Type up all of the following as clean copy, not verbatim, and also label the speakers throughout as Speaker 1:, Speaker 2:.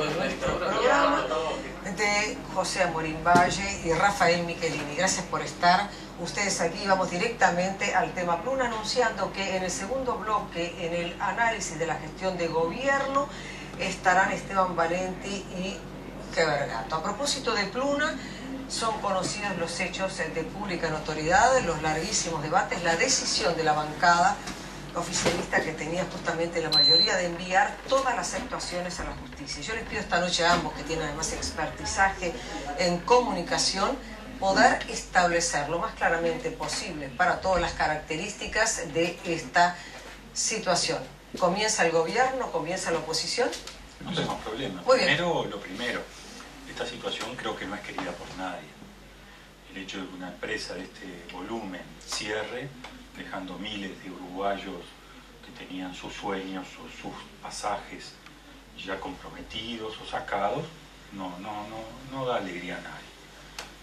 Speaker 1: en nuestro programa de José Amorín Valle y Rafael Michelini. Gracias por estar ustedes aquí. Vamos directamente al tema Pluna, anunciando que en el segundo bloque, en el análisis de la gestión de gobierno, estarán Esteban Valenti y Quevergato. A propósito de Pluna, son conocidos los hechos de pública notoriedad, los larguísimos debates, la decisión de la bancada oficialista que tenía justamente la mayoría de enviar todas las actuaciones a la justicia. Yo les pido esta noche a ambos, que tienen además expertizaje en comunicación, poder establecer lo más claramente posible para todas las características de esta situación. ¿Comienza el gobierno? ¿Comienza la oposición?
Speaker 2: No tenemos problema. Lo primero, esta situación creo que no es querida por nadie. El hecho de que una empresa de este volumen cierre, dejando miles de uruguayos que tenían sus sueños o sus pasajes ya comprometidos o sacados, no da alegría a nadie.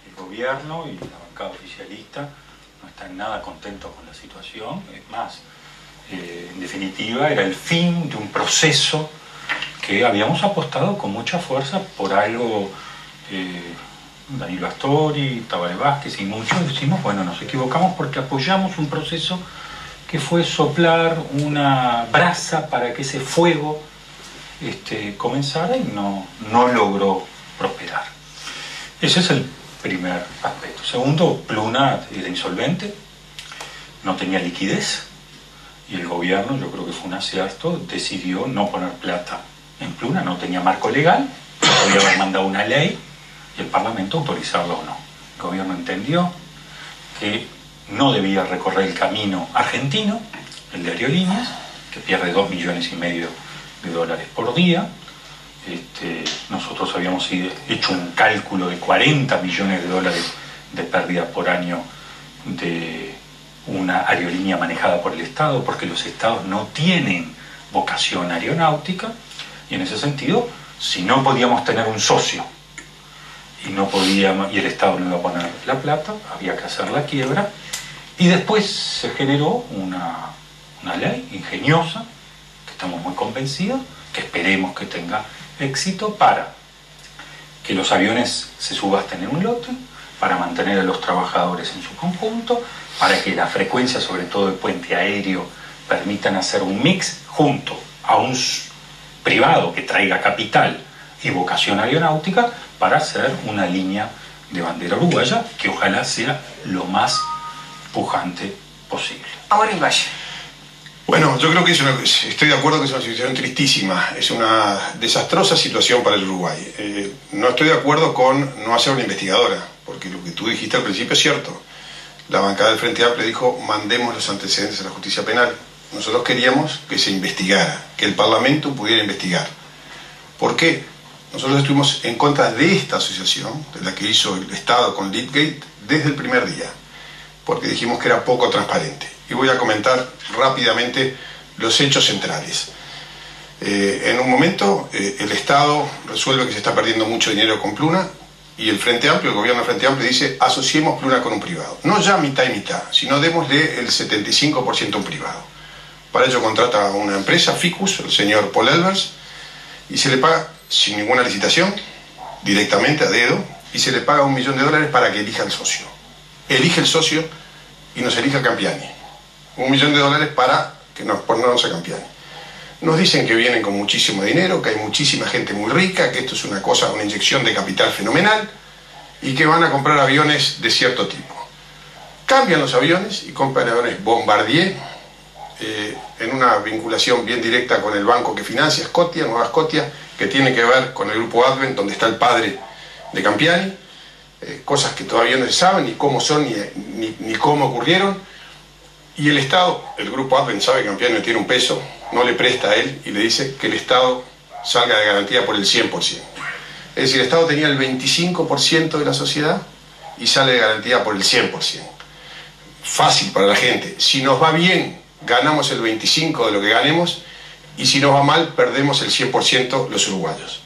Speaker 2: El gobierno y la bancada oficialista no están nada contentos con la situación. Es más, en definitiva, era el fin de un proceso que habíamos apostado con mucha fuerza por algo. Danilo Astori, Tabaré Vázquez y muchos decimos, bueno, nos equivocamos porque apoyamos un proceso que fue soplar una brasa para que ese fuego comenzara y no logró prosperar. Ese es el primer aspecto. Segundo, Pluna era insolvente, no tenía liquidez y el gobierno, yo creo que fue un acierto, decidió no poner plata en Pluna, no tenía marco legal, podía haber mandado una ley y el Parlamento autorizarlo o no. El gobierno entendió que no debía recorrer el camino argentino, el de Aerolíneas, que pierde $2,5 millones por día. Nosotros habíamos hecho un cálculo de $40 millones de pérdida por año de una aerolínea manejada por el Estado, porque los Estados no tienen vocación aeronáutica, y en ese sentido, si no podíamos tener un socio y el Estado no iba a poner la plata, había que hacer la quiebra, y después se generó una ley ingeniosa, que estamos muy convencidos, que esperemos que tenga éxito, para que los aviones se subasten en un lote, para mantener a los trabajadores en su conjunto, para que la frecuencia, sobre todo el puente aéreo, permitan hacer un mix junto a un privado que traiga capital y vocación aeronáutica, para hacer una línea de bandera uruguaya que ojalá sea lo más pujante posible.
Speaker 1: Amorín Valle.
Speaker 3: Bueno, yo creo que estoy de acuerdo que es una situación tristísima, es una desastrosa situación para el Uruguay. No estoy de acuerdo con no hacer una investigadora, porque lo que tú dijiste al principio es cierto. La bancada del Frente Amplio dijo, mandemos los antecedentes a la justicia penal. Nosotros queríamos que se investigara, que el Parlamento pudiera investigar. ¿Por qué? Nosotros estuvimos en contra de esta asociación, de la que hizo el Estado con Leadgate, desde el primer día, porque dijimos que era poco transparente. Y voy a comentar rápidamente los hechos centrales. En un momento, el Estado resuelve que se está perdiendo mucho dinero con Pluna, y el Frente Amplio, el gobierno del Frente Amplio, dice, asociemos Pluna con un privado. No ya mitad y mitad, sino démosle el 75% a un privado. Para ello contrata a una empresa, Ficus, el señor Paul Elbers, y se le paga sin ninguna licitación, directamente a dedo, y se le paga $1 millón para que elija el socio. Elige el socio y nos elija Campiani. $1 millón para que nos ponernos a Campiani. Nos dicen que vienen con muchísimo dinero, que hay muchísima gente muy rica, que esto es una inyección de capital fenomenal, y que van a comprar aviones de cierto tipo. Cambian los aviones y compran aviones Bombardier, en una vinculación bien directa con el banco que financia, Scotia, Nueva Scotia, que tiene que ver con el grupo Advent, donde está el padre de Campiani, cosas que todavía no se saben ni cómo son ni cómo ocurrieron, y el Estado, el grupo Advent sabe que Campiani no tiene un peso, no le presta a él y le dice que el Estado salga de garantía por el 100%. Es decir, el Estado tenía el 25% de la sociedad y sale de garantía por el 100%. Fácil para la gente. Si nos va bien, ganamos el 25% de lo que ganemos, y si nos va mal, perdemos el 100% los uruguayos.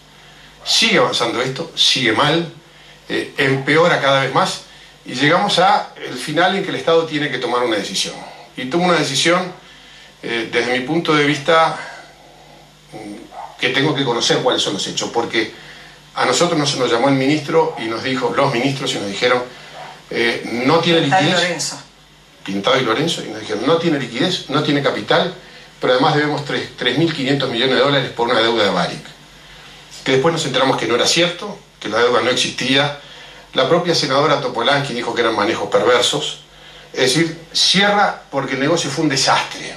Speaker 3: Sigue avanzando esto, sigue mal, empeora cada vez más, y llegamos al final en que el Estado tiene que tomar una decisión. Y toma una decisión, desde mi punto de vista, que tengo que conocer cuáles son los hechos, porque a nosotros nos llamó el ministro y nos dijo, los ministros, y nos dijeron, no tiene liquidez. Pintado y Lorenzo, y nos dijeron, no tiene liquidez, no tiene capital, pero además debemos 3.500 millones de dólares por una deuda de Barrick. Que después nos enteramos que no era cierto, que la deuda no existía. La propia senadora Topolansky dijo que eran manejos perversos. Es decir, cierra porque el negocio fue un desastre.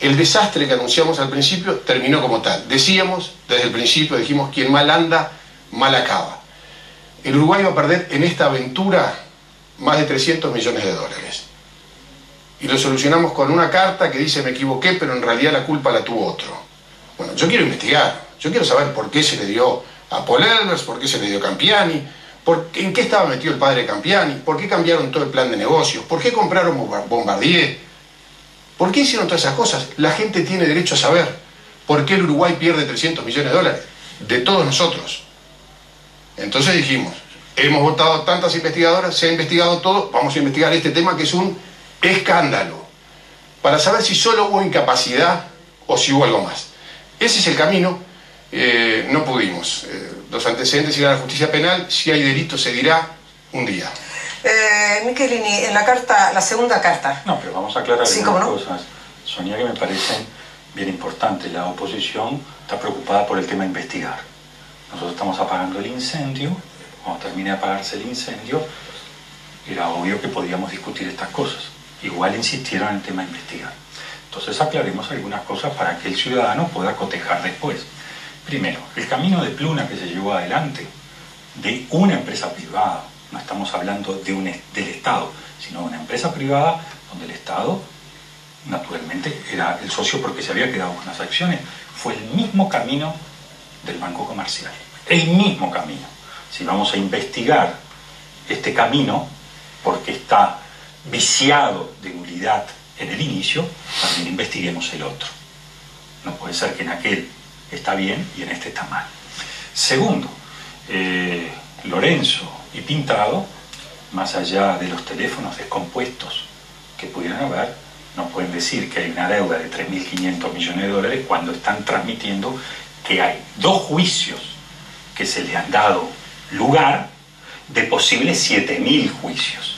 Speaker 3: El desastre que anunciamos al principio terminó como tal. Decíamos, desde el principio, dijimos, quien mal anda, mal acaba. El Uruguay va a perder en esta aventura más de 300 millones de dólares. Y lo solucionamos con una carta que dice, me equivoqué, pero en realidad la culpa la tuvo otro. Bueno, yo quiero investigar, yo quiero saber por qué se le dio a Paul Ehlers, por qué se le dio a Campiani, en qué estaba metido el padre de Campiani, por qué cambiaron todo el plan de negocios, por qué compraron Bombardier, por qué hicieron todas esas cosas. La gente tiene derecho a saber por qué el Uruguay pierde 300 millones de dólares, de todos nosotros. Entonces dijimos, hemos votado tantas investigadoras, se ha investigado todo, vamos a investigar este tema que es un escándalo, para saber si solo hubo incapacidad o si hubo algo más. Ese es el camino. No pudimos. Los antecedentes irán a la justicia penal, si hay delito se dirá un día.
Speaker 1: Michelini, en la carta, la segunda carta.
Speaker 2: No, pero vamos a aclarar
Speaker 1: sí,
Speaker 2: algunas cosas, Sonia, que me parecen bien importantes. La oposición está preocupada por el tema de investigar. Nosotros estamos apagando el incendio. Cuando termine de apagarse el incendio, era obvio que podíamos discutir estas cosas. Igual insistieron en el tema de investigar. Entonces aclaremos algunas cosas para que el ciudadano pueda cotejar después. Primero, el camino de Pluna que se llevó adelante de una empresa privada, no estamos hablando de del Estado, sino de una empresa privada donde el Estado naturalmente era el socio porque se había quedado con las acciones, fue el mismo camino del Banco Comercial, el mismo camino. Si vamos a investigar este camino porque está viciado de nulidad en el inicio, también investiguemos el otro. No puede ser que en aquel está bien y en este está mal. Segundo, Lorenzo y Pintado, más allá de los teléfonos descompuestos que pudieran haber, no pueden decir que hay una deuda de 3.500 millones de dólares cuando están transmitiendo que hay 2 juicios que se le han dado lugar de posibles 7.000 juicios.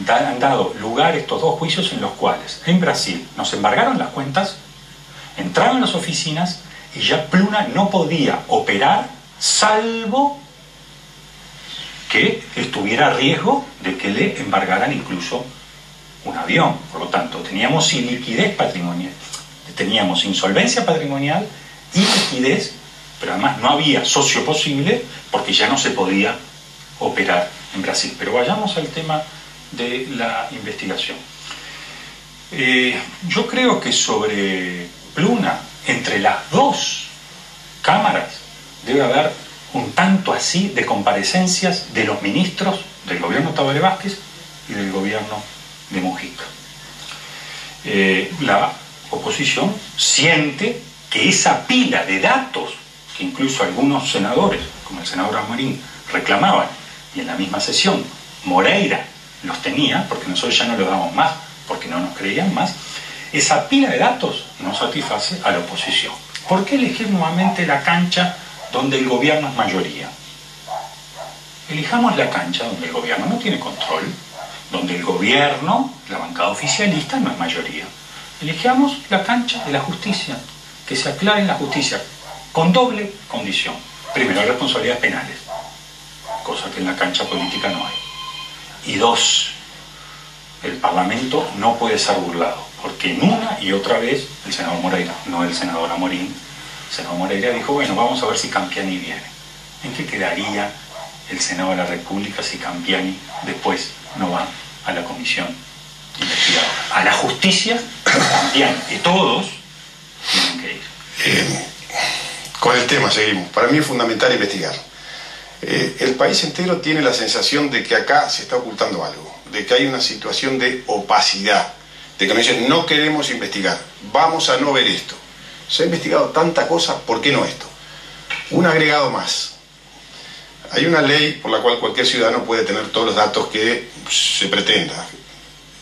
Speaker 2: Han dado lugar estos 2 juicios en los cuales en Brasil nos embargaron las cuentas, entraron a las oficinas y ya Pluna no podía operar salvo que estuviera a riesgo de que le embargaran incluso un avión. Por lo tanto, teníamos iliquidez patrimonial, teníamos insolvencia patrimonial y liquidez, pero además no había socio posible porque ya no se podía operar en Brasil. Pero vayamos al tema de la investigación. Yo creo que sobre Pluna, entre las 2 cámaras, debe haber un tanto así de comparecencias de los ministros del gobierno Tabaré Vázquez y del gobierno de Mujica. La oposición siente que esa pila de datos que incluso algunos senadores, como el senador Amorín, reclamaban, y en la misma sesión Moreira los tenía, porque nosotros ya no los damos más, porque no nos creían más, esa pila de datos no satisface a la oposición. ¿Por qué elegir nuevamente la cancha donde el gobierno es mayoría? Elijamos la cancha donde el gobierno no tiene control, donde el gobierno, la bancada oficialista, no es mayoría. Elijamos la cancha de la justicia, que se aclare en la justicia, con doble condición. Primero, responsabilidades penales, cosa que en la cancha política no hay. Y 2, el Parlamento no puede ser burlado, porque en una y otra vez el senador Moreira, no el senador Amorín, el senador Moreira dijo, bueno, vamos a ver si Campiani viene. ¿En qué quedaría el Senado de la República si Campiani después no va a la comisión investigadora? A la justicia, Campiani, y todos tienen que ir.
Speaker 3: Con el tema seguimos. Para mí es fundamental investigar. El país entero tiene la sensación de que acá se está ocultando algo, de que hay una situación de opacidad, de que nos dicen no queremos investigar, vamos a no ver esto. Se ha investigado tanta cosa, ¿por qué no esto? Un agregado más. Hay una ley por la cual cualquier ciudadano puede tener todos los datos que se pretenda,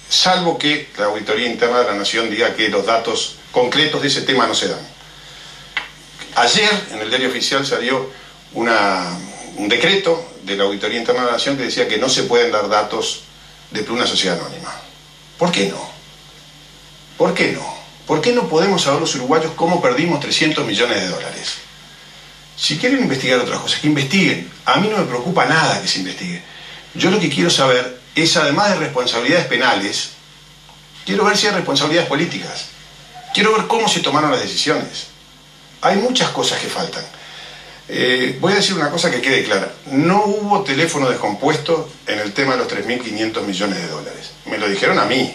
Speaker 3: salvo que la Auditoría Interna de la Nación diga que los datos concretos de ese tema no se dan. Ayer en el diario oficial salió un decreto de la Auditoría Interna de la Nación que decía que no se pueden dar datos de Pluna Sociedad Anónima. ¿Por qué no? ¿Por qué no? ¿Por qué no podemos saber los uruguayos cómo perdimos 300 millones de dólares? Si quieren investigar otras cosas, que investiguen. A mí no me preocupa nada que se investigue. Yo lo que quiero saber es, además de responsabilidades penales, quiero ver si hay responsabilidades políticas. Quiero ver cómo se tomaron las decisiones. Hay muchas cosas que faltan. Voy a decir una cosa que quede clara. No hubo teléfono descompuesto en el tema de los 3.500 millones de dólares. Me lo dijeron a mí.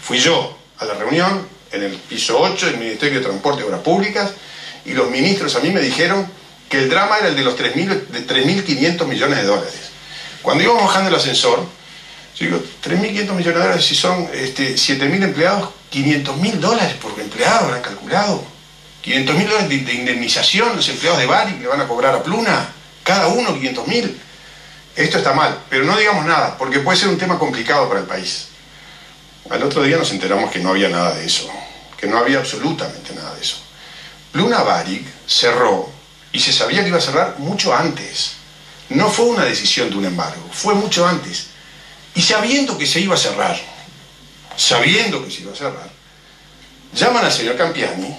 Speaker 3: Fui yo a la reunión en el piso 8 del Ministerio de Transporte y Obras Públicas y los ministros a mí me dijeron que el drama era el de los 3.500 millones de dólares. Cuando íbamos bajando el ascensor, yo digo, 3.500 millones de dólares, si son 7.000 empleados, 500.000 dólares por empleado, habrán calculado. 500.000 dólares de indemnización, los empleados de Baric le van a cobrar a Pluna, cada uno 500.000. Esto está mal, pero no digamos nada, porque puede ser un tema complicado para el país. Al otro día nos enteramos que no había nada de eso, que no había absolutamente nada de eso. Pluna Baric cerró, y se sabía que iba a cerrar mucho antes. No fue una decisión de un embargo, fue mucho antes. Y sabiendo que se iba a cerrar, llaman al señor Campiani,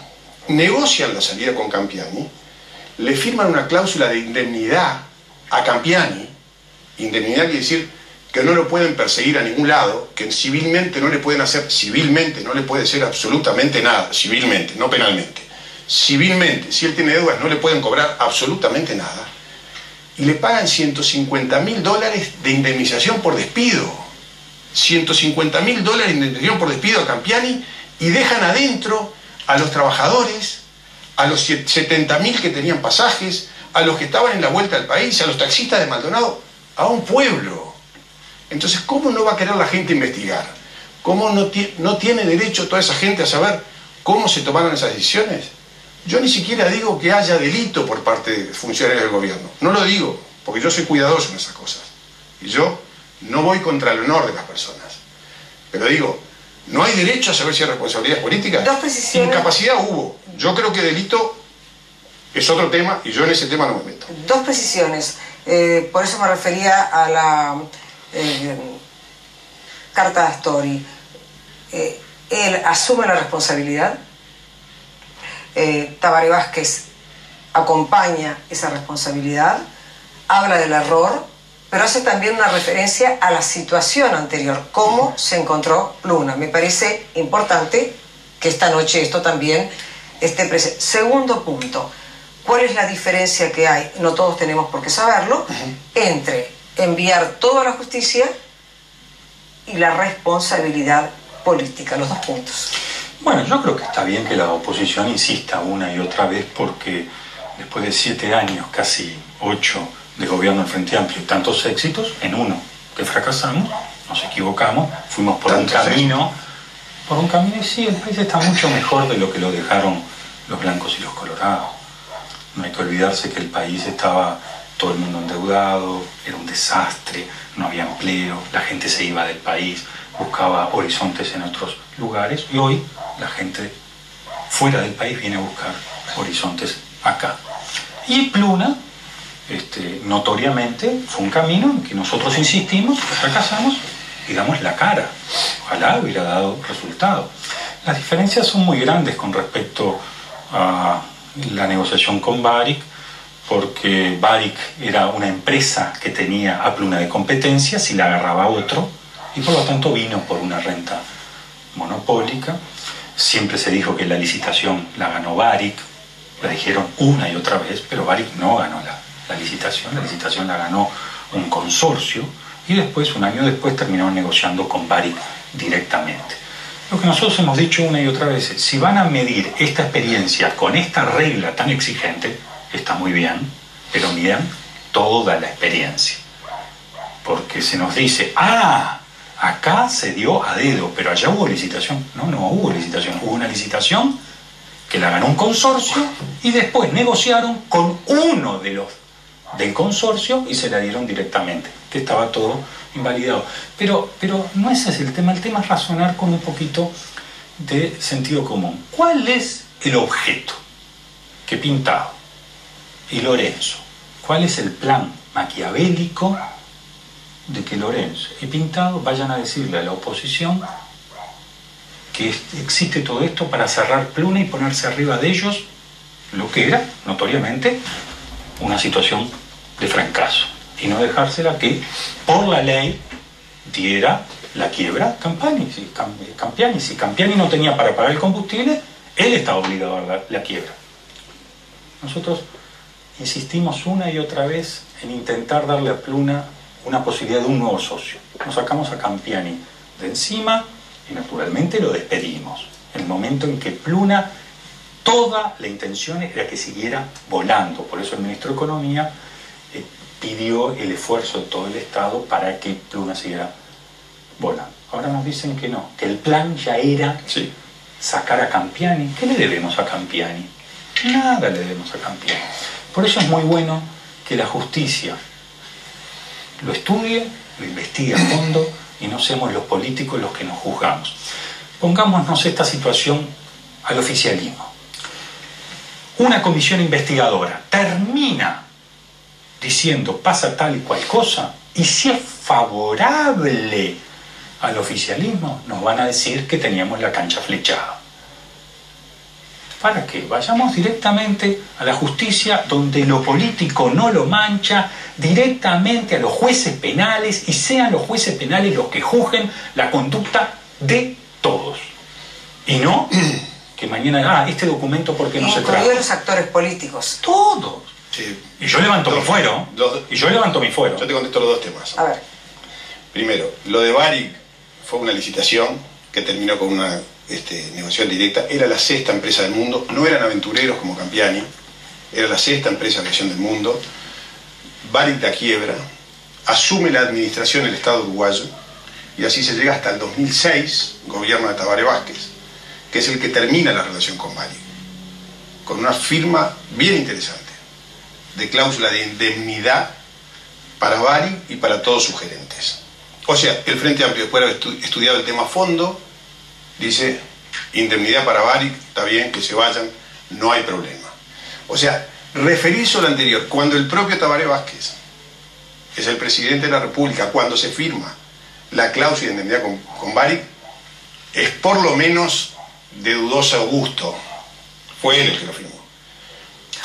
Speaker 3: negocian la salida con Campiani, le firman una cláusula de indemnidad a Campiani. Indemnidad quiere decir que no lo pueden perseguir a ningún lado, que civilmente no le pueden hacer, civilmente no le puede hacer absolutamente nada, civilmente, no penalmente. Civilmente, si él tiene deudas, no le pueden cobrar absolutamente nada. Y le pagan 150.000 dólares de indemnización por despido. 150.000 dólares de indemnización por despido a Campiani y dejan adentro a los trabajadores, a los 70.000 que tenían pasajes, a los que estaban en la vuelta al país, a los taxistas de Maldonado, a un pueblo. Entonces, ¿cómo no va a querer la gente investigar? ¿Cómo no tiene derecho toda esa gente a saber cómo se tomaron esas decisiones? Yo ni siquiera digo que haya delito por parte de funcionarios del gobierno. No lo digo, porque yo soy cuidadoso en esas cosas. Y yo no voy contra el honor de las personas. Pero digo, ¿no hay derecho a saber si hay responsabilidades políticas?
Speaker 1: Dos precisiones.
Speaker 3: Incapacidad hubo. Yo creo que delito es otro tema y yo en ese tema no me meto.
Speaker 1: Dos precisiones. Por eso me refería a la carta de Astori. Él asume la responsabilidad. Tabaré Vázquez acompaña esa responsabilidad, habla del error, pero hace también una referencia a la situación anterior, cómo se encontró Pluna. Me parece importante que esta noche esto también esté presente. Segundo punto, ¿cuál es la diferencia que hay? No todos tenemos por qué saberlo, entre enviar todo a la justicia y la responsabilidad política, los dos puntos.
Speaker 2: Bueno, yo creo que está bien que la oposición insista una y otra vez porque después de 7 años, casi 8 de gobierno del Frente Amplio, tantos éxitos, en uno que fracasamos, nos equivocamos, fuimos por un camino y sí, el país está mucho mejor de lo que lo dejaron los blancos y los colorados. No hay que olvidarse que el país estaba todo el mundo endeudado, era un desastre, no había empleo, la gente se iba del país, buscaba horizontes en otros lugares y hoy la gente fuera del país viene a buscar horizontes acá. Y Pluna, notoriamente, fue un camino en que nosotros insistimos, fracasamos y damos la cara. Ojalá hubiera dado resultado. Las diferencias son muy grandes con respecto a la negociación con Baric, porque Baric era una empresa que tenía a Pluna de competencia si la agarraba otro, y por lo tanto vino por una renta monopólica. Siempre se dijo que la licitación la ganó Baric, la dijeron una y otra vez, pero Baric no ganó la licitación la ganó un consorcio, y después, un año después, terminaron negociando con Baric directamente. Lo que nosotros hemos dicho una y otra vez es, si van a medir esta experiencia con esta regla tan exigente, está muy bien, pero miren toda la experiencia. Porque se nos dice, acá se dio a dedo, pero allá hubo licitación. No hubo licitación. Hubo una licitación que la ganó un consorcio y después negociaron con uno de los del consorcio y se la dieron directamente, que estaba todo invalidado. Pero no ese es el tema es razonar con un poquito de sentido común. ¿Cuál es el objeto? que Pintado y Lorenzo, ¿cuál es el plan maquiavélico de que Lorenzo y Pintado vayan a decirle a la oposición que existe todo esto para cerrar Pluna y ponerse arriba de ellos lo que era, notoriamente, una situación de fracaso, y no dejársela que, por la ley, diera la quiebra a Campiani? Si Campiani no tenía para pagar el combustible, él estaba obligado a dar la quiebra. Nosotros insistimos una y otra vez en intentar darle a Pluna una posibilidad de un nuevo socio. Nos sacamos a Campiani de encima y naturalmente lo despedimos. En el momento en que Pluna, toda la intención era que siguiera volando. Por eso el ministro de Economía pidió el esfuerzo de todo el Estado para que Pluna siguiera volando. Ahora nos dicen que no, que el plan ya era sacar a Campiani. ¿Qué le debemos a Campiani? Nada le debemos a Campiani. Por eso es muy bueno que la justicia lo estudie, lo investigue a fondo y no seamos los políticos los que nos juzgamos. Pongámonos esta situación al oficialismo. Una comisión investigadora termina diciendo pasa tal y cual cosa, y si es favorable al oficialismo, nos van a decir que teníamos la cancha flechada. ¿Para qué? Vayamos directamente a la justicia, donde lo político no lo mancha, directamente a los jueces penales, y sean los jueces penales los que juzguen la conducta de todos. Y no que mañana, este documento, ¿por qué no se trajo?
Speaker 1: Incluidos los actores políticos.
Speaker 2: Todos.
Speaker 3: Sí.
Speaker 2: Y yo levanto mi fuero.
Speaker 3: Yo te contesto los dos temas.
Speaker 1: A ver.
Speaker 3: Primero, lo de Varig fue una licitación que terminó con una negociación directa. Era la sexta empresa del mundo. No eran aventureros como Campiani. Era la sexta empresa de aviación del mundo. Varig la quiebra. Asume la administración el Estado uruguayo. Y así se llega hasta el 2006, gobierno de Tabaré Vázquez, que es el que termina la relación con Varig, con una firma bien interesante de cláusula de indemnidad para Varig y para todos sus gerentes. O sea, el Frente Amplio, después de haber estudiado el tema a fondo, dice, indemnidad para Varig, está bien, que se vayan, no hay problema. O sea, referirse a lo anterior, cuando el propio Tabaré Vázquez es el presidente de la República, cuando se firma la cláusula de indemnidad con Varig, es por lo menos de dudoso gusto. Fue él el que lo firmó.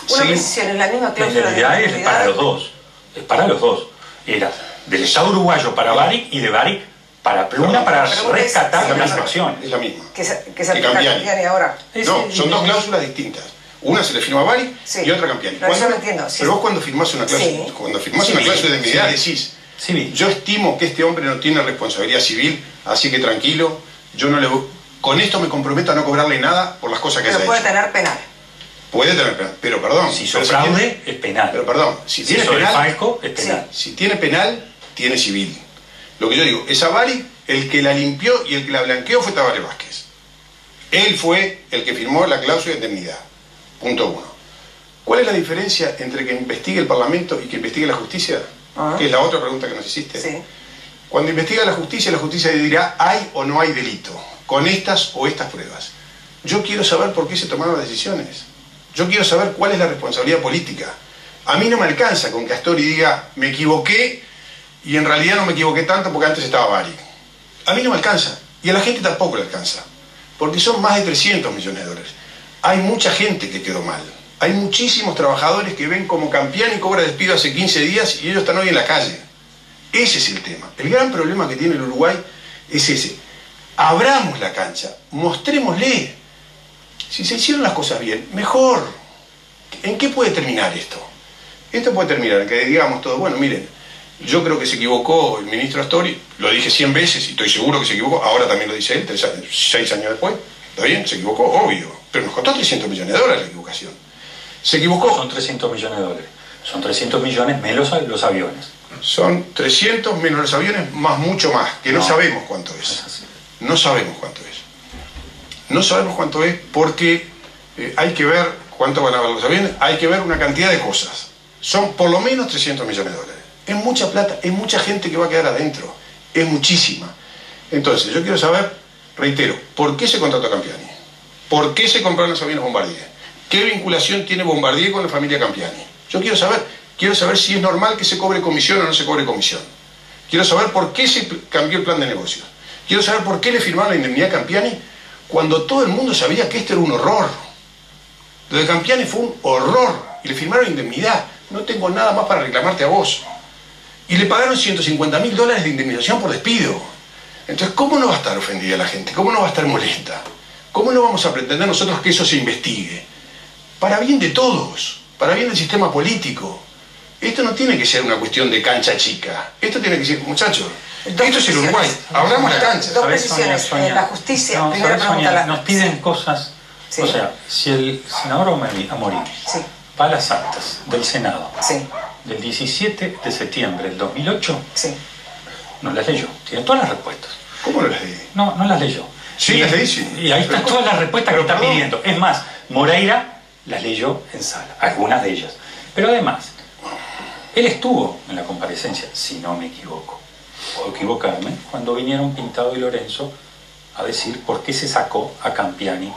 Speaker 1: Una precisión, en la misma cláusula de
Speaker 2: indemnidad es para los dos. Es para los dos. Era del Estado uruguayo para Varig y de Varig para Pluna, para rescatar la situación.
Speaker 3: Es la misma.
Speaker 1: Que se aplica a Campiani ahora.
Speaker 3: No, son dos cláusulas distintas. Una se le firma a Varig y otra a Campiani.
Speaker 1: Pero yo lo entiendo.
Speaker 3: Pero vos cuando firmás una cláusula, de indemnidad decís, yo estimo que este hombre no tiene responsabilidad civil, así que tranquilo, yo no le voy, con esto me comprometo a no cobrarle nada por las cosas que haya hecho.
Speaker 1: Pero puede tener penal.
Speaker 3: Puede tener penal, pero perdón.
Speaker 2: Si hizo fraude, es penal.
Speaker 3: Pero perdón, si tiene penal,
Speaker 2: falco, es penal.
Speaker 3: Si tiene penal, tiene civil. Lo que yo digo, es a Varig, el que la limpió y el que la blanqueó fue Tabaré Vázquez. Él fue el que firmó la cláusula de indemnidad. Punto uno. ¿Cuál es la diferencia entre que investigue el Parlamento y que investigue la justicia? Que es la otra pregunta que nos hiciste.
Speaker 1: Sí.
Speaker 3: Cuando investiga la justicia dirá hay o no hay delito, con estas o estas pruebas. Yo quiero saber por qué se tomaron las decisiones. Yo quiero saber cuál es la responsabilidad política. A mí no me alcanza con que Astori diga me equivoqué y en realidad no me equivoqué tanto porque antes estaba Varig. A mí no me alcanza y a la gente tampoco le alcanza, porque son más de 300 millones de dólares. Hay mucha gente que quedó mal. Hay muchísimos trabajadores que ven como Campiani cobra despido hace 15 días y ellos están hoy en la calle. Ese es el tema. El gran problema que tiene el Uruguay es ese. Abramos la cancha, mostrémosle. Si se hicieron las cosas bien, mejor. ¿En qué puede terminar esto? Esto puede terminar en que digamos todo, bueno, miren, yo creo que se equivocó el ministro Astori, lo dije 100 veces y estoy seguro que se equivocó, ahora también lo dice él, 6 años después, ¿está bien? Se equivocó, obvio, pero nos costó 300 millones de dólares la equivocación. Se equivocó.
Speaker 2: Son 300 millones de dólares. Son 300 millones menos los aviones.
Speaker 3: Son 300 menos los aviones, más mucho más, que no sabemos cuánto es. No sabemos cuánto es. No sabemos cuánto es porque hay que ver cuánto van a valer los aviones, hay que ver una cantidad de cosas. Son por lo menos 300 millones de dólares. Es mucha plata, es mucha gente que va a quedar adentro. Es muchísima. Entonces, yo quiero saber, reitero, ¿por qué se contrató a Campiani? ¿Por qué se compraron los aviones Bombardier? ¿Qué vinculación tiene Bombardier con la familia Campiani? Yo quiero saber si es normal que se cobre comisión o no se cobre comisión. Quiero saber por qué se cambió el plan de negocios. Quiero saber por qué le firmaron la indemnidad a Campiani cuando todo el mundo sabía que esto era un horror. Lo de Campiani fue un horror y le firmaron indemnidad. No tengo nada más para reclamarte a vos. Y le pagaron $150.000 de indemnización por despido. Entonces, ¿cómo no va a estar ofendida la gente? ¿Cómo no va a estar molesta? ¿Cómo no vamos a pretender nosotros que eso se investigue? Para bien de todos, para bien del sistema político. Esto no tiene que ser una cuestión de cancha chica. Esto tiene que ser, muchachos, esto es el Uruguay. Abramos las canchas.
Speaker 1: Dos precisiones.
Speaker 2: Sonia,
Speaker 1: la justicia,
Speaker 2: no,
Speaker 1: primera pregunta.
Speaker 2: Sonia, nos piden cosas.
Speaker 1: Sí.
Speaker 2: O sea, si el senador Amorín
Speaker 1: sí.
Speaker 2: va a las actas del Senado
Speaker 1: sí.
Speaker 2: del 17 de septiembre del 2008,
Speaker 1: sí.
Speaker 2: no las leyó. Tiene todas las respuestas.
Speaker 3: ¿Cómo no las leí?
Speaker 2: No, no las leyó.
Speaker 3: Sí, las leí, sí.
Speaker 2: Y ahí están todas las respuestas que está pidiendo. Es más, Moreira las leyó en sala, algunas de ellas. Pero además, él estuvo en la comparecencia, si no me equivoco, puedo equivocarme, cuando vinieron Pintado y Lorenzo a decir por qué se sacó a Campiani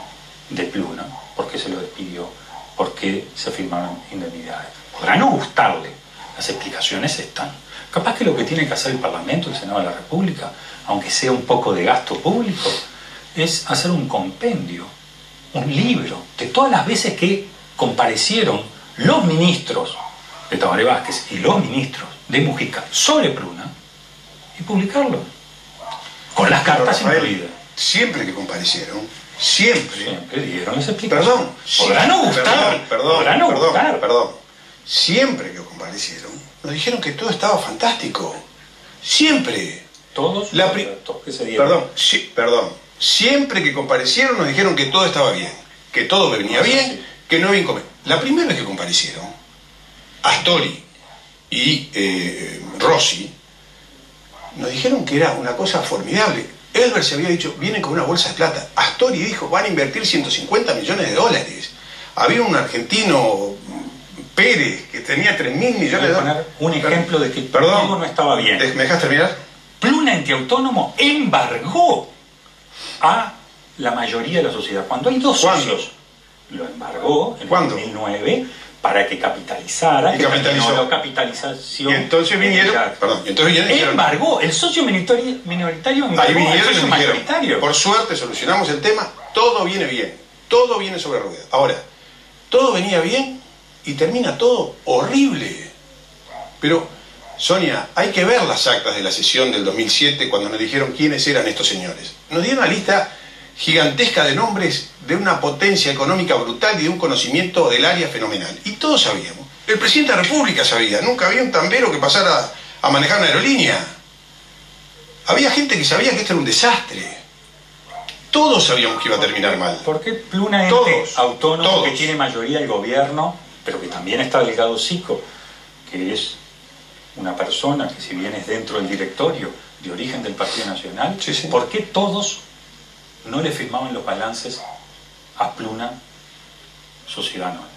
Speaker 2: de Pluna, por qué se lo despidió, por qué se firmaron indemnidades. Podrá no gustarle, las explicaciones están. Capaz que lo que tiene que hacer el Parlamento, el Senado de la República, aunque sea un poco de gasto público, es hacer un compendio, un libro, de todas las veces que comparecieron los ministros de Tabaré Vázquez y los ministros de Mujica sobre Pruna y publicarlo, con las cartas incluidas.
Speaker 3: Siempre que comparecieron, siempre
Speaker 2: dieron esa explicación. Podrá no gustar,
Speaker 3: perdón. Siempre que comparecieron, nos dijeron que todo estaba fantástico. Siempre.
Speaker 2: Todos los datos que se dieron.
Speaker 3: Perdón. Siempre que comparecieron nos dijeron que todo estaba bien, que todo venía bien, que no había inconveniente. La primera vez que comparecieron, Astori y Rossi nos dijeron que era una cosa formidable. Elber se había dicho, vienen con una bolsa de plata. Astori dijo, van a invertir $150 millones. Había un argentino, Pérez, que tenía $3.000 millones de dólares.
Speaker 2: Poner un ejemplo de que todo no estaba bien.
Speaker 3: ¿Me dejas terminar?
Speaker 2: Pluna Ente Autónomo embargó a la mayoría de la sociedad. Cuando hay dos socios, lo embargó en 2009 para que capitalizara,
Speaker 3: y capitalizó.
Speaker 2: La capitalización.
Speaker 3: Y entonces vinieron,
Speaker 2: embargó, el socio minoritario embargó
Speaker 3: ahí vinieron
Speaker 2: al socio mayoritario.
Speaker 3: Por suerte solucionamos el tema, todo viene bien, todo viene sobre ruedas. Ahora, todo venía bien y termina todo horrible. Pero, Sonia, hay que ver las actas de la sesión del 2007 cuando nos dijeron quiénes eran estos señores. Nos dieron una lista gigantesca de nombres de una potencia económica brutal y de un conocimiento del área fenomenal. Y todos sabíamos. El presidente de la República sabía. Nunca había un tambero que pasara a manejar una aerolínea. Había gente que sabía que esto era un desastre. Todos sabíamos que iba a terminar mal.
Speaker 2: ¿Por qué Pluna Ente Autónomo, que tiene mayoría el gobierno, pero que también está Delgado Sico, que es una persona que si bien es dentro del directorio de origen del Partido Nacional, ¿por qué todos no le firmaban los balances a Pluna Sociedad Anónima?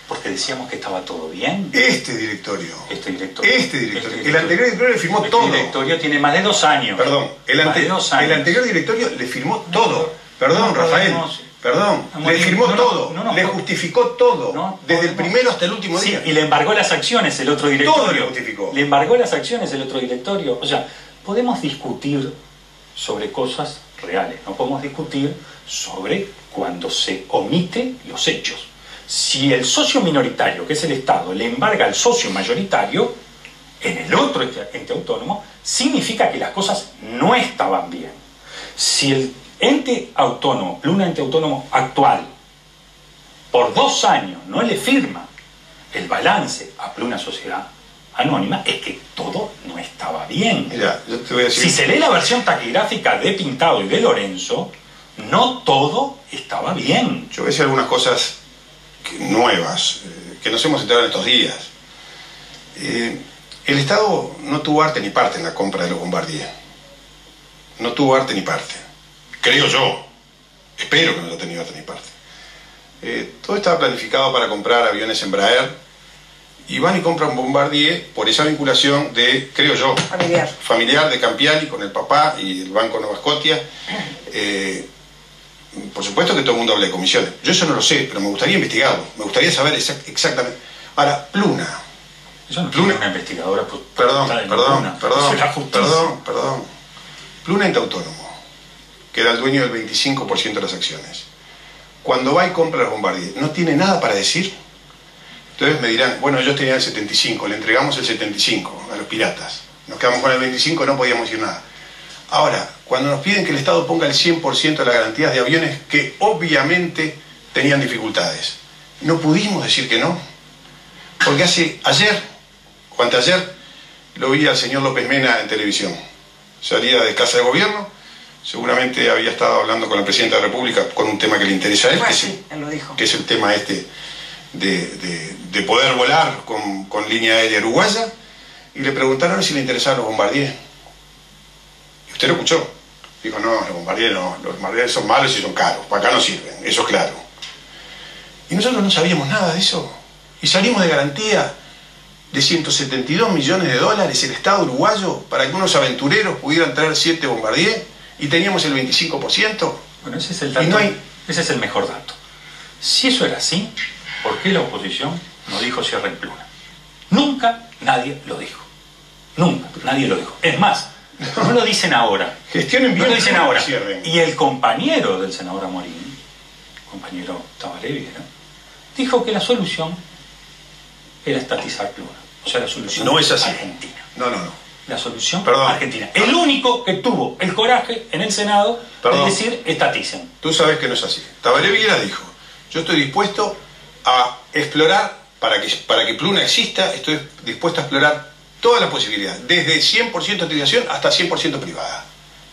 Speaker 2: Porque decíamos que estaba todo bien.
Speaker 3: Este directorio. El anterior directorio le firmó todo.
Speaker 2: Este directorio tiene más de 2 años.
Speaker 3: Perdón, el anterior directorio le firmó todo. Perdón, Rafael. Perdón, le firmó todo, le justificó todo, desde el primero hasta el último día.
Speaker 2: Y le embargó las acciones el otro directorio.
Speaker 3: Todo le justificó.
Speaker 2: Le embargó las acciones el otro directorio. O sea, podemos discutir sobre cosas reales, no podemos discutir sobre cuando se omite los hechos. Si el socio minoritario, que es el Estado, le embarga al socio mayoritario, en el otro ente autónomo, significa que las cosas no estaban bien. Si el ente autónomo, Pluna Ente Autónomo actual, por 2 años no le firma el balance a Pluna Sociedad Anónima, es que todo no estaba bien.
Speaker 3: Mira, yo te voy a decir...
Speaker 2: Si se lee la versión taquigráfica de Pintado y de Lorenzo, no todo estaba bien.
Speaker 3: Yo voy a decir algunas cosas nuevas, que nos hemos enterado en estos días. El Estado no tuvo arte ni parte en la compra de los Bombardier. No tuvo arte ni parte. Creo yo. Espero que no haya tenido arte ni parte. Todo estaba planificado para comprar aviones Embraer y van y compran Bombardier por esa vinculación de, creo yo, familiar de Campiani con el papá y el Banco Nova Scotia. por supuesto que todo el mundo habla de comisiones. Yo eso no lo sé, pero me gustaría investigarlo. Me gustaría saber exactamente. Ahora, Pluna.
Speaker 2: Eso no tiene una investigadora. Pues,
Speaker 3: perdón. Pluna ente autónomo, que era el dueño del 25% de las acciones. Cuando va y compra los Bombardier, ¿no tiene nada para decir? Entonces me dirán, bueno, ellos tenían el 75, le entregamos el 75 a los piratas. Nos quedamos con el 25, no podíamos decir nada. Ahora, cuando nos piden que el Estado ponga el 100% de las garantías de aviones que obviamente tenían dificultades, no pudimos decir que no. Porque ayer o anteayer lo vi al señor López Mena en televisión. Salía de Casa de Gobierno, seguramente había estado hablando con la Presidenta de la República con un tema que le interesa a él,
Speaker 1: él lo dijo.
Speaker 3: Que es el tema de poder volar con línea aérea uruguaya, y le preguntaron si le interesaban los Bombardier. Y usted lo escuchó. Dijo, no, los Bombardier son malos y son caros, para acá no sirven, eso es claro. Y nosotros no sabíamos nada de eso. Y salimos de garantía de 172 millones de dólares el Estado uruguayo para que unos aventureros pudieran traer 7 Bombardier, y teníamos el 25%.
Speaker 2: Bueno, ese es el dato, ese es el mejor dato. Si eso era así, ¿por qué la oposición no dijo cierre en Pluna? Nunca nadie lo dijo. Nunca nadie lo dijo. Es más, no lo dicen ahora.
Speaker 3: Gestionen bien.
Speaker 2: No lo dicen ahora.
Speaker 3: Cierren.
Speaker 2: Y el compañero del senador Amorín, compañero Tabaré Viera, dijo que la solución era estatizar Pluna. O sea, la solución
Speaker 3: no es así.
Speaker 2: argentina.
Speaker 3: No.
Speaker 2: La solución argentina. El único que tuvo el coraje en el Senado de decir estaticen.
Speaker 3: Tú sabes que no es así. Tabaré Viera dijo, yo estoy dispuesto a explorar, para que Pluna exista, estoy dispuesto a explorar todas las posibilidades, desde 100% estatización hasta 100% privada.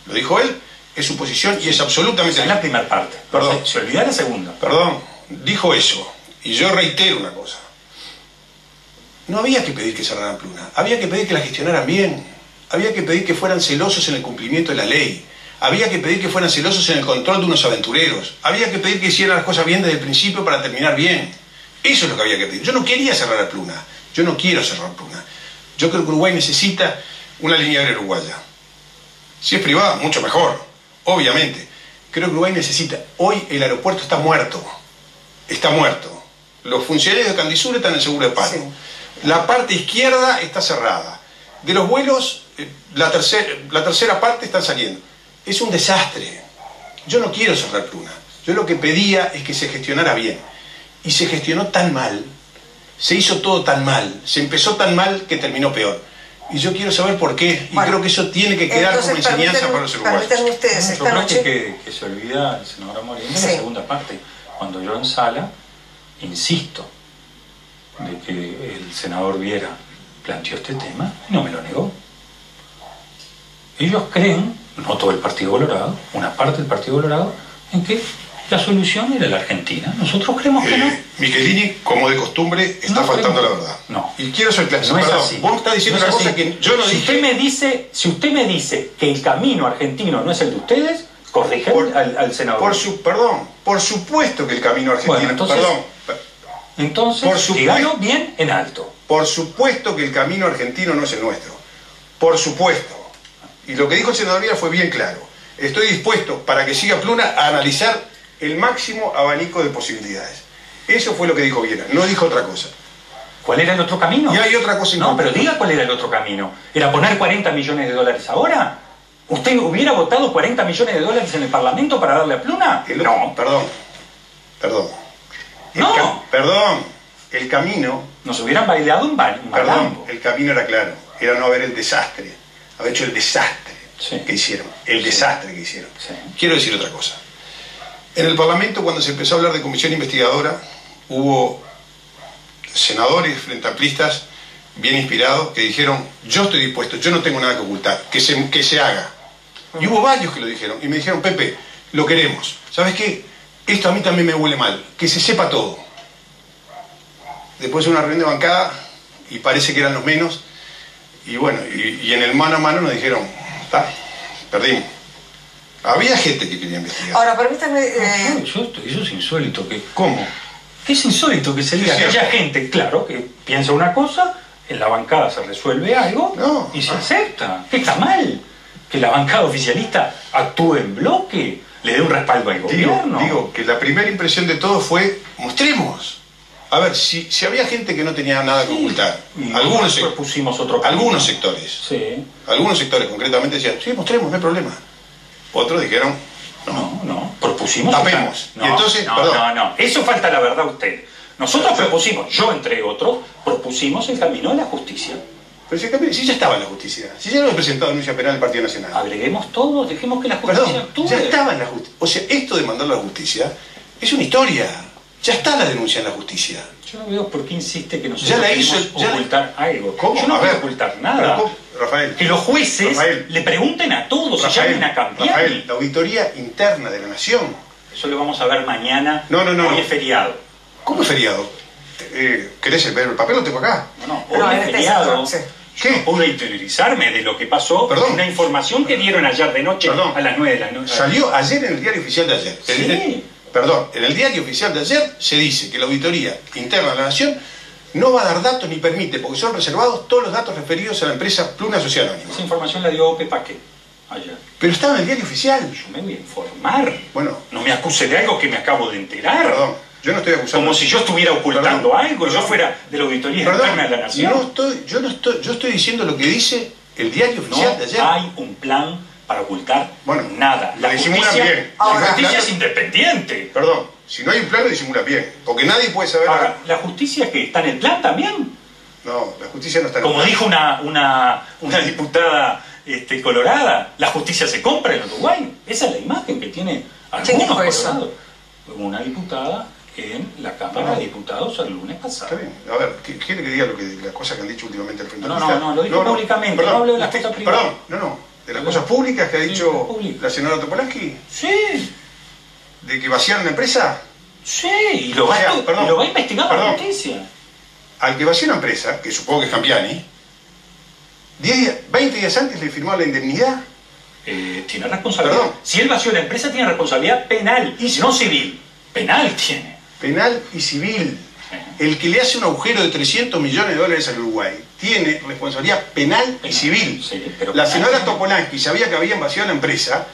Speaker 3: Lo dijo él, es su posición y es absolutamente...
Speaker 2: Es la primera parte.
Speaker 3: Perdón.
Speaker 2: Se olvida la segunda.
Speaker 3: Perdón, dijo eso. Y yo reitero una cosa. No había que pedir que cerraran Pluna, había que pedir que la gestionaran bien, había que pedir que fueran celosos en el cumplimiento de la ley, había que pedir que fueran celosos en el control de unos aventureros, había que pedir que hicieran las cosas bien desde el principio para terminar bien. Eso es lo que había que pedir. Yo no quería cerrar a Pluna, yo no quiero cerrar Pluna. Yo creo que Uruguay necesita una línea aérea uruguaya. Si es privada, mucho mejor, obviamente. Creo que Uruguay necesita... Hoy el aeropuerto está muerto. Está muerto. Los funcionarios de Candisur están en seguro de paro. Sí. La parte izquierda está cerrada. De los vuelos, la tercera parte está saliendo. Es un desastre. Yo no quiero cerrar Pluna. Yo lo que pedía es que se gestionara bien. Y se gestionó tan mal, se hizo todo tan mal, se empezó tan mal que terminó peor. Y yo quiero saber por qué. Y creo que eso tiene que quedar como enseñanza para los uruguayos.
Speaker 1: Ustedes
Speaker 2: yo creo que se olvida el senador Amorín de la segunda parte. Cuando yo en sala insisto de que el senador Viera planteó este tema, y no me lo negó. Ellos creen, no todo el Partido Colorado, una parte del Partido Colorado, en que la solución era la Argentina. Nosotros creemos que no.
Speaker 3: Michelini, como de costumbre, está faltando la verdad.
Speaker 2: No.
Speaker 3: Y quiero ser claro.
Speaker 2: No es así.
Speaker 3: Vos estás diciendo una cosa que yo no dije.
Speaker 2: Si usted me dice que el camino argentino no es el de ustedes, corrigen al senador.
Speaker 3: Por supuesto que el camino argentino...
Speaker 2: Bueno, entonces dígalo bien en alto.
Speaker 3: Por supuesto que el camino argentino no es el nuestro. Por supuesto. Y lo que dijo el senador Viera fue bien claro. Estoy dispuesto, para que siga Pluna, a analizar el máximo abanico de posibilidades. Eso fue lo que dijo Viera, no dijo otra cosa.
Speaker 2: ¿Cuál era el otro camino?
Speaker 3: Y hay otra cosa importante.
Speaker 2: No, pero diga cuál era el otro camino. ¿Era poner 40 millones de dólares ahora? ¿Usted hubiera votado 40 millones de dólares en el Parlamento para darle a Pluna?
Speaker 3: No, perdón. El camino...
Speaker 2: Nos hubieran bailado un malambo.
Speaker 3: El camino era claro. Era no haber el desastre. Haber hecho el desastre que hicieron. Desastre que hicieron.
Speaker 2: Sí.
Speaker 3: Quiero decir otra cosa. En el Parlamento, cuando se empezó a hablar de comisión investigadora, hubo senadores frente amplistas bien inspirados que dijeron, yo estoy dispuesto, yo no tengo nada que ocultar, que se haga. Y hubo varios que lo dijeron. Y me dijeron, Pepe, lo queremos. ¿Sabes qué? Esto a mí también me huele mal. Que se sepa todo. Después de una reunión de bancada, y parece que eran los menos, y bueno, y en el mano a mano nos dijeron, está, perdimos. Había gente que quería investigar.
Speaker 1: Ahora, permítame...
Speaker 2: Eso es insólito.
Speaker 3: ¿Cómo?
Speaker 2: Es insólito que se diga que haya gente, claro, que piensa una cosa, en la bancada se resuelve algo y se acepta. Que está mal que la bancada oficialista actúe en bloque. le dé un respaldo al gobierno.
Speaker 3: Digo que la primera impresión de todo fue, mostremos. A ver, si había gente que no tenía nada que ocultar, algunos sectores, algunos sectores concretamente decían, sí, mostremos, no hay problema. Otros dijeron,
Speaker 2: no, propusimos.
Speaker 3: Tapemos.
Speaker 2: No, y entonces, no, eso falta la verdad a usted. Nosotros propusimos, yo entre otros, propusimos el camino de la justicia.
Speaker 3: Pero si ya estaba en la justicia, si ya lo había presentado denuncia penal el Partido Nacional.
Speaker 2: Agreguemos todo, dejemos que la justicia actúe.
Speaker 3: Ya estaba en la justicia. O sea, esto de mandarlo a la justicia es una historia. Ya está la denuncia en la justicia.
Speaker 2: Yo no veo por qué insiste que nosotros queremos ocultar algo.
Speaker 3: ¿Cómo?
Speaker 2: Yo no voy a ocultar nada.
Speaker 3: Rafael,
Speaker 2: que los jueces le pregunten a todos, se llamen a Campiani.
Speaker 3: Rafael, la auditoría interna de la Nación.
Speaker 2: Eso lo vamos a ver mañana. Hoy es feriado.
Speaker 3: ¿Cómo es feriado? ¿Querés ver el papel? Lo tengo acá.
Speaker 2: Hoy es feriado.
Speaker 3: ¿Qué?
Speaker 2: No pude interiorizarme de lo que pasó. Una información que dieron ayer de noche a las 9 de la noche.
Speaker 3: Salió ayer en el diario oficial de ayer.
Speaker 2: Sí.
Speaker 3: En el diario oficial de ayer se dice que la auditoría interna de la Nación no va a dar datos ni permite, porque son reservados todos los datos referidos a la empresa Pluna Social Anónima.
Speaker 2: Esa información la dio OPE Paqué ayer.
Speaker 3: Pero estaba en el diario oficial.
Speaker 2: Yo me voy a informar.
Speaker 3: Bueno.
Speaker 2: No me acuse de algo que me acabo de enterar.
Speaker 3: Perdón, yo no estoy acusando.
Speaker 2: Como si yo estuviera ocultando algo, yo fuera de la auditoría interna de la Nación.
Speaker 3: Yo estoy diciendo lo que dice el diario oficial de ayer.
Speaker 2: No hay un plan para ocultar nada. La justicia es independiente.
Speaker 3: Perdón, si no hay un plan lo disimula bien, porque nadie puede saber.
Speaker 2: Ahora, ¿la justicia que está en el plan también?
Speaker 3: No, la justicia no está en el plan.
Speaker 2: Como dijo una diputada colorada, la justicia se compra en Uruguay. Esa es la imagen que tiene algunos colorados. Una diputada en la Cámara de Diputados el lunes pasado.
Speaker 3: Está bien. A ver, ¿quiere que diga las cosas que han dicho últimamente al frente?
Speaker 2: No, lo dijo públicamente, no hablo de las cosas privadas.
Speaker 3: De las cosas públicas que ha dicho la senadora Topolansky.
Speaker 2: Sí.
Speaker 3: ¿De que vaciaron la empresa?
Speaker 2: Sí, y lo va a investigar la justicia.
Speaker 3: Al que vació una empresa, que supongo que es Campiani, 20 días antes le firmó la indemnidad.
Speaker 2: Tiene responsabilidad. Si él vació la empresa, tiene responsabilidad penal, no civil. Penal tiene.
Speaker 3: Penal y civil. El que le hace un agujero de 300 millones de dólares al Uruguay tiene responsabilidad penal y civil. La senadora Topolansky sabía que habían vaciado la empresa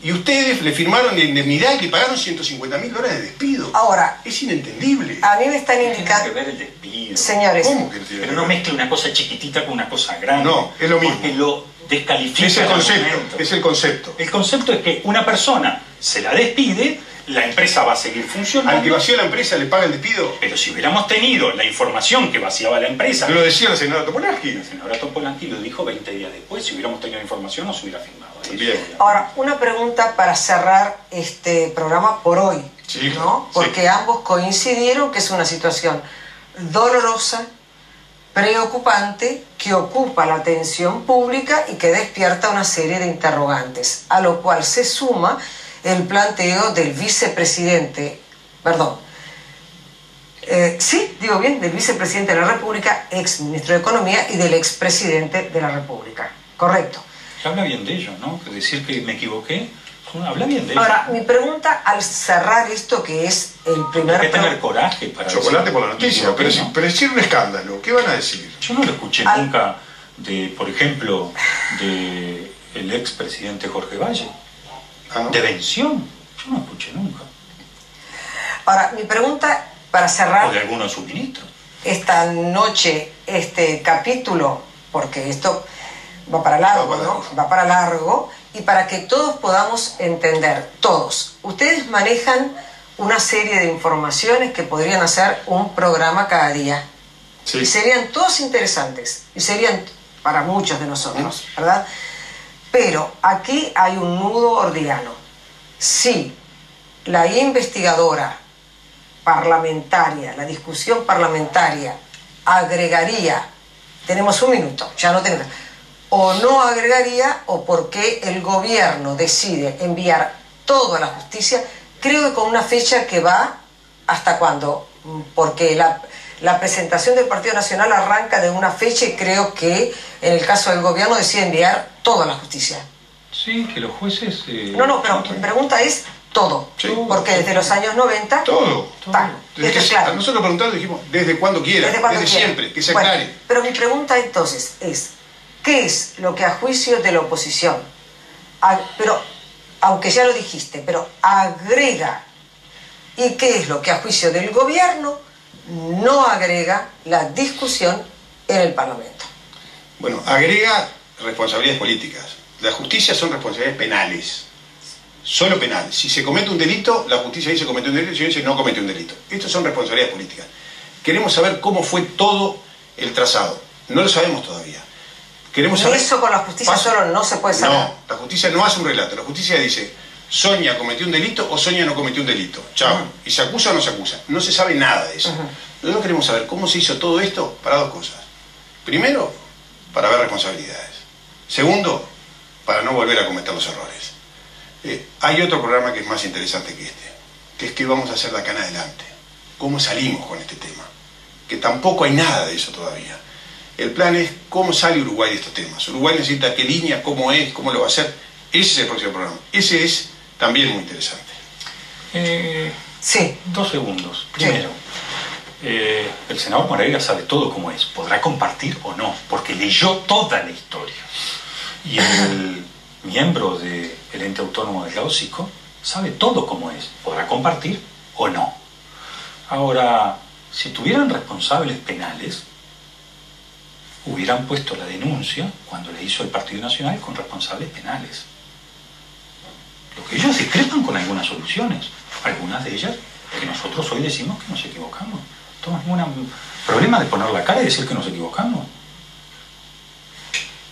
Speaker 3: y ustedes le firmaron la indemnidad y le pagaron $150.000 de despido.
Speaker 1: Ahora,
Speaker 3: es inentendible.
Speaker 1: A mí me están indicando...
Speaker 2: Tiene que ver el despido.
Speaker 1: Señores.
Speaker 3: ¿Cómo que tiene?
Speaker 2: Pero no mezcle una cosa chiquitita con una cosa grande.
Speaker 3: No, es lo mismo.
Speaker 2: Porque lo descalifica.
Speaker 3: Es el concepto. Es el concepto.
Speaker 2: El concepto es que una persona se la despide, la empresa va a seguir funcionando.
Speaker 3: Al que vació la empresa le paga el despido.
Speaker 2: Pero si hubiéramos tenido la información que vaciaba la empresa...
Speaker 3: Lo decía la senadora Topolansky.
Speaker 2: La senadora Topolansky lo dijo 20 días después. Si hubiéramos tenido la información no se hubiera firmado.
Speaker 3: Bien.
Speaker 1: Ahora, una pregunta para cerrar este programa por hoy.
Speaker 3: Sí,
Speaker 1: ¿no? Porque ambos coincidieron que es una situación dolorosa, preocupante, que ocupa la atención pública y que despierta una serie de interrogantes, a lo cual se suma el planteo del vicepresidente, del vicepresidente de la República, ex ministro de Economía, y del expresidente de la República. Correcto.
Speaker 2: Habla bien de ellos, ¿no? Decir que me equivoqué, habla bien de ellos.
Speaker 1: Ahora, mi pregunta al cerrar esto, que es el primer...
Speaker 2: Hay que tener coraje para
Speaker 3: chocolate por la noticia, pero es un escándalo. ¿Qué van a decir?
Speaker 2: Yo no lo escuché nunca por ejemplo, del expresidente Jorge Valle. De Vención. Yo no escuché nunca.
Speaker 1: Ahora, mi pregunta para cerrar...
Speaker 2: O de alguno de sus ministros.
Speaker 1: Esta noche, este capítulo, porque esto va para largo, ¿no? Va para largo, y para que todos podamos entender, todos. Ustedes manejan una serie de informaciones que podrían hacer un programa cada día. Sí. Y serían todos interesantes, y serían para muchos de nosotros, ¿verdad? Pero aquí hay un nudo gordiano. Si la investigadora parlamentaria, la discusión parlamentaria agregaría, tenemos un minuto, ya no tenemos, o no agregaría, o por qué el gobierno decide enviar todo a la justicia, creo que con una fecha que va hasta cuándo, porque la presentación del Partido Nacional arranca de una fecha y creo que en el caso del gobierno decide enviar todo a la justicia.
Speaker 2: Sí, que los jueces...
Speaker 1: No, pero mi pregunta es todo, sí, porque desde los años 90...
Speaker 3: Todo.
Speaker 1: Claro.
Speaker 3: Nosotros preguntamos, dijimos, desde cuando quiera, desde siempre, que se aclare.
Speaker 1: Pero mi pregunta entonces es, ¿qué es lo que a juicio de la oposición, pero aunque ya lo dijiste, pero agrega, ¿y qué es lo que a juicio del gobierno no agrega la discusión en el Parlamento?
Speaker 3: Bueno, agrega responsabilidades políticas. La justicia son responsabilidades penales. Solo penales. Si se comete un delito, la justicia dice cometió un delito, y si dice no cometió un delito. Estos son responsabilidades políticas. Queremos saber cómo fue todo el trazado. No lo sabemos todavía. Queremos saber...
Speaker 1: Eso con la justicia solo no se puede saber.
Speaker 3: No, la justicia no hace un relato. La justicia dice, Sonia cometió un delito o Sonia no cometió un delito. Chao. ¿Y se acusa o no se acusa? No se sabe nada de eso. Nosotros queremos saber cómo se hizo todo esto para dos cosas. Primero, para ver responsabilidades. Segundo, para no volver a cometer los errores. Hay otro programa que es más interesante que este, que es qué vamos a hacer de acá en adelante. ¿Cómo salimos con este tema? Que tampoco hay nada de eso todavía. El plan es cómo sale Uruguay de estos temas. Uruguay necesita qué línea, cómo es, cómo lo va a hacer. Ese es el próximo programa. Ese es también muy interesante.
Speaker 1: Sí.
Speaker 2: 2 segundos. Primero, el senador Moreira sabe todo cómo es. Podrá compartir o no, porque leyó toda la historia. Y el miembro del ente autónomo del Lausico sabe todo cómo es. Podrá compartir o no. Ahora, si tuvieran responsables penales, hubieran puesto la denuncia cuando le hizo el Partido Nacional con responsables penales. Lo que ellos discrepan con algunas soluciones, algunas de ellas que nosotros hoy decimos que nos equivocamos. No tenemos ningún problema de poner la cara y decir que nos equivocamos.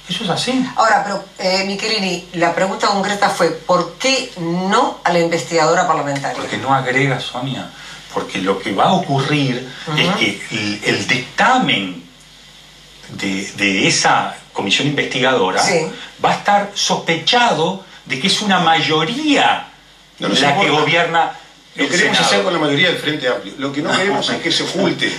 Speaker 2: Eso es así.
Speaker 1: Ahora, pero, Michelini, la pregunta concreta fue, ¿por qué no a la investigadora parlamentaria?
Speaker 2: Porque no agrega, Sonia. Porque lo que va a ocurrir es que el dictamen de esa comisión investigadora va a estar sospechado de que es una mayoría la que gobierna.
Speaker 3: Lo queremos hacer con la mayoría del Frente Amplio. Lo que no queremos es que se oculte.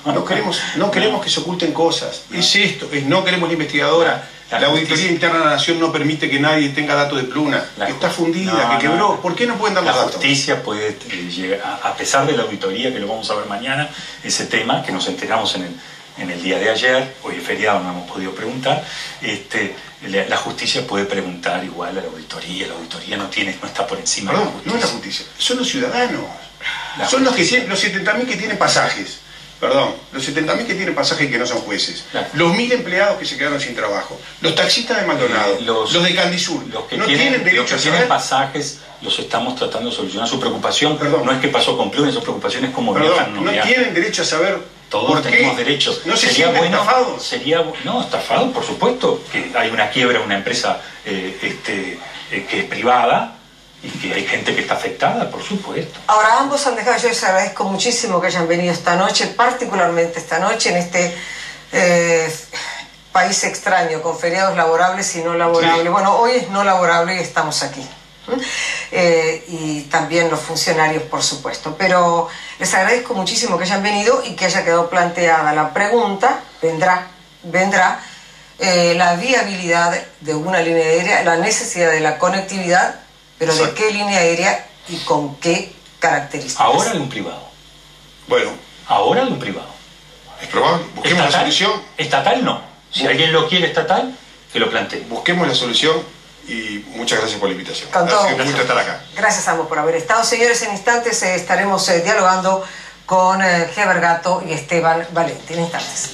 Speaker 3: No queremos que se oculten cosas. Es esto, no queremos la investigadora. La Auditoría Interna de la Nación no permite que nadie tenga datos de Pluna, que está fundida, que quebró. ¿Por qué no pueden dar los datos?
Speaker 2: La justicia puede llegar, a pesar de la auditoría, que lo vamos a ver mañana, ese tema, que nos enteramos en el día de ayer, hoy es feriado, no hemos podido preguntar, la justicia puede preguntar igual a la auditoría no está por encima de la justicia.
Speaker 3: No es la justicia, son los ciudadanos. Son los 70.000 que tienen pasajes. Perdón, los 70.000 que tienen pasajes y que no son jueces, los 1.000 empleados que se quedaron sin trabajo, los taxistas de Maldonado, los de Candisur,
Speaker 2: los que no tienen derecho a saber. Tienen pasajes, los estamos tratando de solucionar. Su preocupación no es que pasó con Pluna, su preocupación es cómo viajan.
Speaker 3: No tienen derecho a saber.
Speaker 2: Todos tenemos derecho.
Speaker 3: ¿No se sienten estafados?
Speaker 2: No, estafados, por supuesto, que hay una quiebra, una empresa que es privada, y que hay gente que está afectada, por supuesto.
Speaker 1: Ahora, ambos han dejado, yo les agradezco muchísimo que hayan venido esta noche, particularmente esta noche, en este país extraño, con feriados laborables y no laborables. Sí. Bueno, hoy es no laborable y estamos aquí. Y también los funcionarios, por supuesto. Pero les agradezco muchísimo que hayan venido y que haya quedado planteada la pregunta, vendrá la viabilidad de una línea aérea, la necesidad de la conectividad, pero ¿de qué línea aérea y con qué características?
Speaker 2: Ahora de un privado.
Speaker 3: Bueno.
Speaker 2: Ahora de un privado.
Speaker 3: Es probable. Busquemos la solución.
Speaker 2: Estatal no. Si alguien lo quiere estatal, que lo plantee. Busquemos
Speaker 3: la solución y muchas gracias por la invitación.
Speaker 1: Con todo gusto.
Speaker 3: Gusto estar acá.
Speaker 1: Gracias a ambos por haber estado. Señores, en instantes estaremos dialogando con Heber Gato y Esteban Valenti. En instantes.